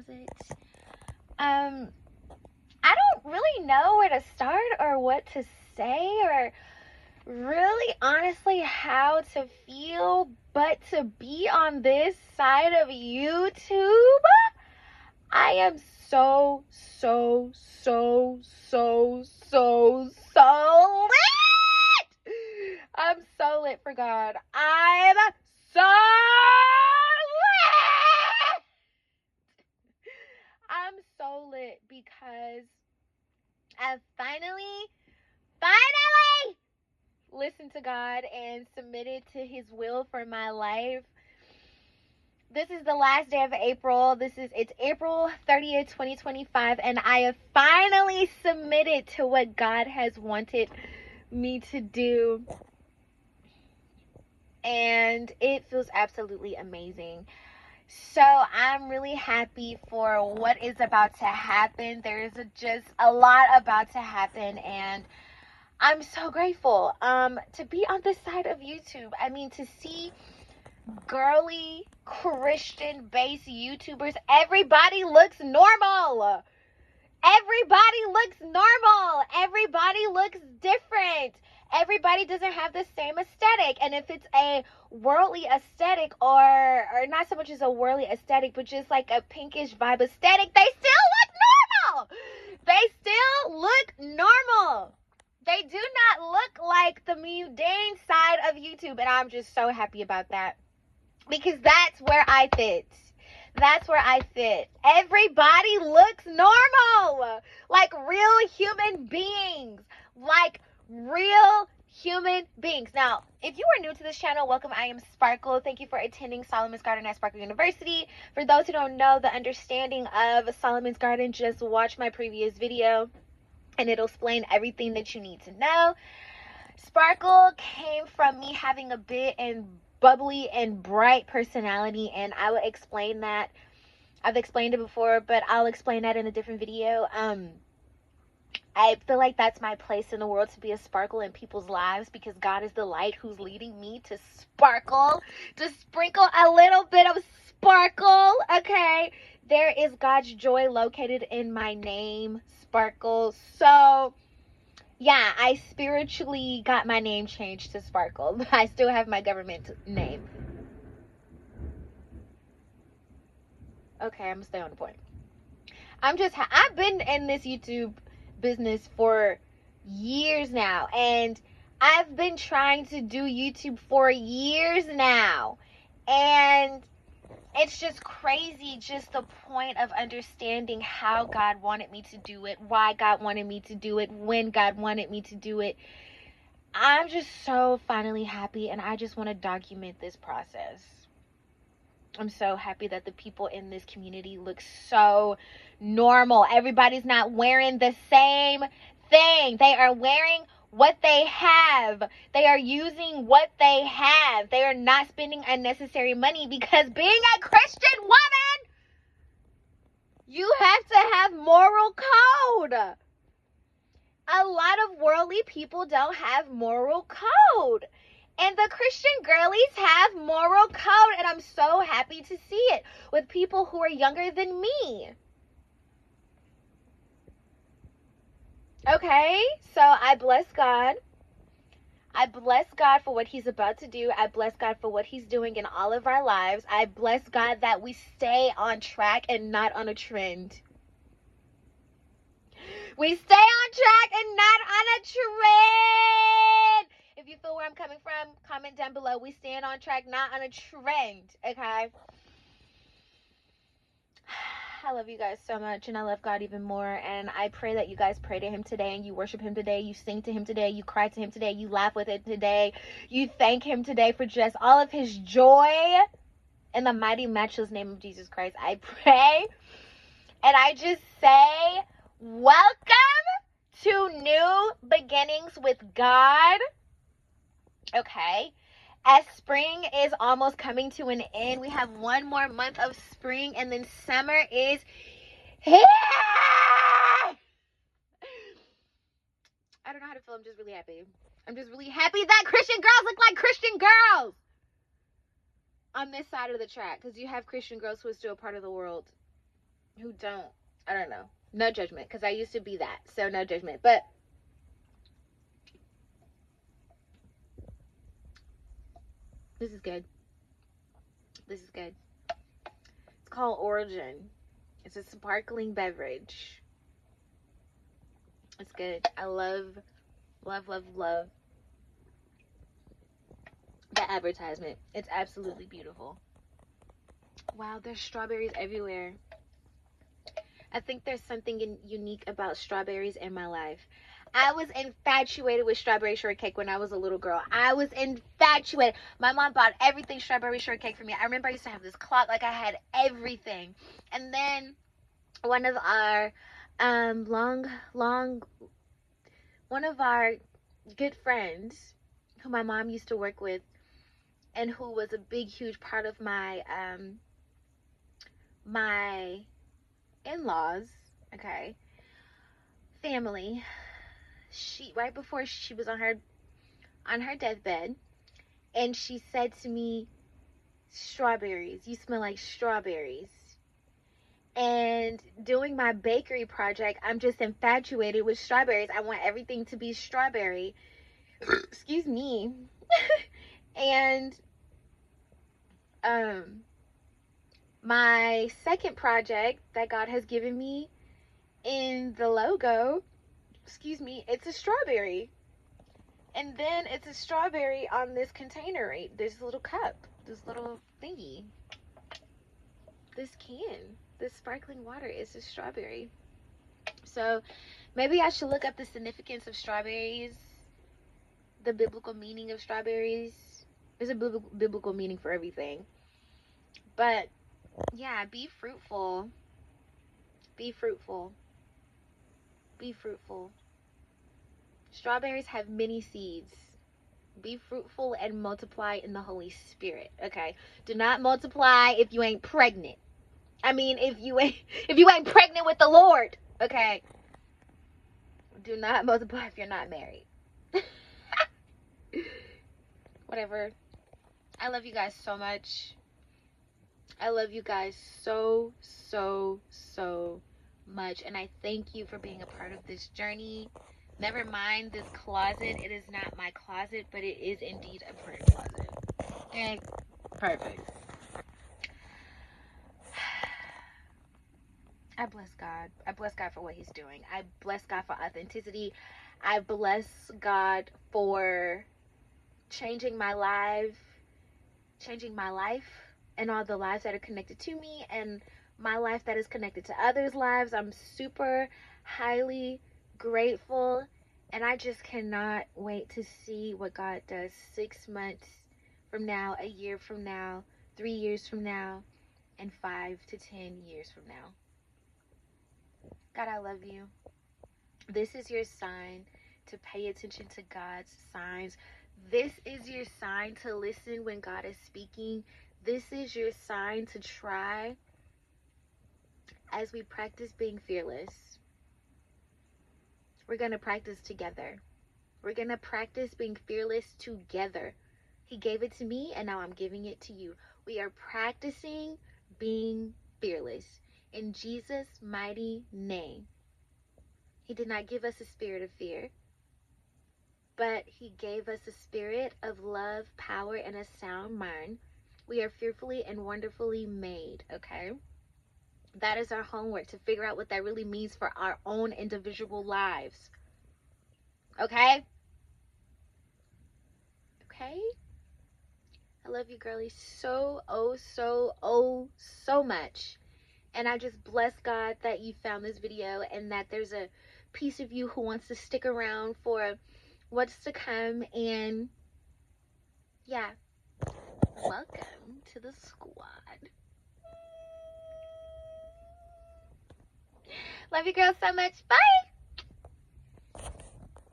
closet. I don't really know where to start or what to say or really honestly how to feel, but to be on this side of YouTube, I am so lit. I'm so lit for God. I'm so lit. I'm so lit because I finally listened to God and submitted to his will for my life. This is the last day of April. It's April 30th, 2025, and I have finally submitted to what God has wanted me to do. And it feels absolutely amazing. So I'm really happy for what is about to happen. There's just a lot about to happen, and I'm so grateful to be on this side of YouTube. I mean, to see girly Christian-based YouTubers. Everybody looks normal. Everybody looks normal. Everybody looks different. Everybody doesn't have the same aesthetic. And if it's a worldly aesthetic or not so much as a worldly aesthetic, but just like a pinkish vibe aesthetic, they still look normal. They still look normal. They do not look like the mundane side of YouTube. And I'm just so happy about that. Because that's where I fit. That's where I fit. Everybody looks normal. Like real human beings. Like real human beings. Now, if you are new to this channel, welcome. I am Sparkle. Thank you for attending Solomon's Garden at Sparkle University. For those who don't know the understanding of Solomon's Garden, just watch my previous video and it'll explain everything that you need to know. Sparkle came from me having a bit and bubbly and bright personality, and I will explain that. I've explained it before, but I'll explain that in a different video. I feel like that's my place in the world, to be a sparkle in people's lives, because God is the light who's leading me to sparkle, to sprinkle a little bit of sparkle. Okay, there is God's joy located in my name, Sparkle. So yeah, I spiritually got my name changed to Sparkle. I still have my government name. Okay, I'm gonna stay on the point. I've been in this YouTube business for years now, and I've been trying to do YouTube for years now, and it's just crazy, just the point of understanding how God wanted me to do it, why God wanted me to do it, when God wanted me to do it. I'm just so finally happy, and I just want to document this process. I'm so happy that the people in this community look so normal. Everybody's not wearing the same thing. They are wearing what they have. They are using what they have. They are not spending unnecessary money, because being a Christian woman, you have to have moral code. A lot of worldly people don't have moral code. And the Christian girlies have moral code. And I'm so happy to see it with people who are younger than me. Okay, so I bless God. I bless God for what he's about to do. I bless God for what he's doing in all of our lives. I bless God that we stay on track and not on a trend. We stay on track and not on a trend. If you feel where I'm coming from, comment down below. We stand on track, not on a trend, okay? I love you guys so much, and I love God even more, and I pray that you guys pray to him today, and you worship him today, you sing to him today, you cry to him today, you laugh with it today, you thank him today for just all of his joy. In the mighty, matchless name of Jesus Christ, I pray, and I just say, welcome to new beginnings with God, okay? As spring is almost coming to an end, we have one more month of spring, and then summer is here. I don't know how to feel. I'm just really happy. I'm just really happy that Christian girls look like Christian girls on this side of the track, because you have Christian girls who are still part of the world, who don't, I don't know. No judgment, because I used to be that. So no judgment. But this is good. This is good. It's called Origin. It's a sparkling beverage. It's good. I love the advertisement. It's absolutely beautiful. Wow, there's strawberries everywhere. I think there's something unique about strawberries in my life. I was infatuated with strawberry shortcake when I was a little girl. I was infatuated. My mom bought everything strawberry shortcake for me. I remember I used to have this clock, like I had everything. And then one of our one of our good friends who my mom used to work with and who was a big, huge part of my my in-laws, okay, family, she, right before she was on her deathbed, and she said to me, strawberries, you smell like strawberries. And doing my bakery project, I'm just infatuated with strawberries. I want everything to be strawberry. Excuse me. And my second project that God has given me, in the logo, excuse me, it's a strawberry. And then it's a strawberry on this container, right? This little cup, this little thingy. This can, this sparkling water is a strawberry. So maybe I should look up the significance of strawberries, the biblical meaning of strawberries. There's a biblical meaning for everything. But yeah, be fruitful. Be fruitful. Be fruitful. Strawberries have many seeds. Be fruitful and multiply in the Holy Spirit. Okay. Do not multiply if you ain't pregnant. I mean, if you ain't pregnant with the Lord. Okay. Do not multiply if you're not married. Whatever. I love you guys so much. I love you guys so much. And I thank you for being a part of this journey. Never mind this closet. It is not my closet, but it is indeed a prayer closet. Okay. Perfect. I bless God. I bless God for what he's doing. I bless God for authenticity. I bless God for changing my life, and all the lives that are connected to me, and my life that is connected to others' lives. I'm super highly grateful, and I just cannot wait to see what God does 6 months from now, a year from now, 3 years from now, and 5 to 10 years from now. God, I love you. This is your sign to pay attention to God's signs. This is your sign to listen when God is speaking. This is your sign to try as we practice being fearless. We're going to practice together. We're going to practice being fearless together. He gave it to me, and now I'm giving it to you. We are practicing being fearless in Jesus' mighty name. He did not give us a spirit of fear, but he gave us a spirit of love, power, and a sound mind. We are fearfully and wonderfully made, okay? That is our homework, to figure out what that really means for our own individual lives. Okay? Okay? I love you, girlies, so much. And I just bless God that you found this video and that there's a piece of you who wants to stick around for what's to come. And yeah, welcome to the squad. Love you girls so much. Bye.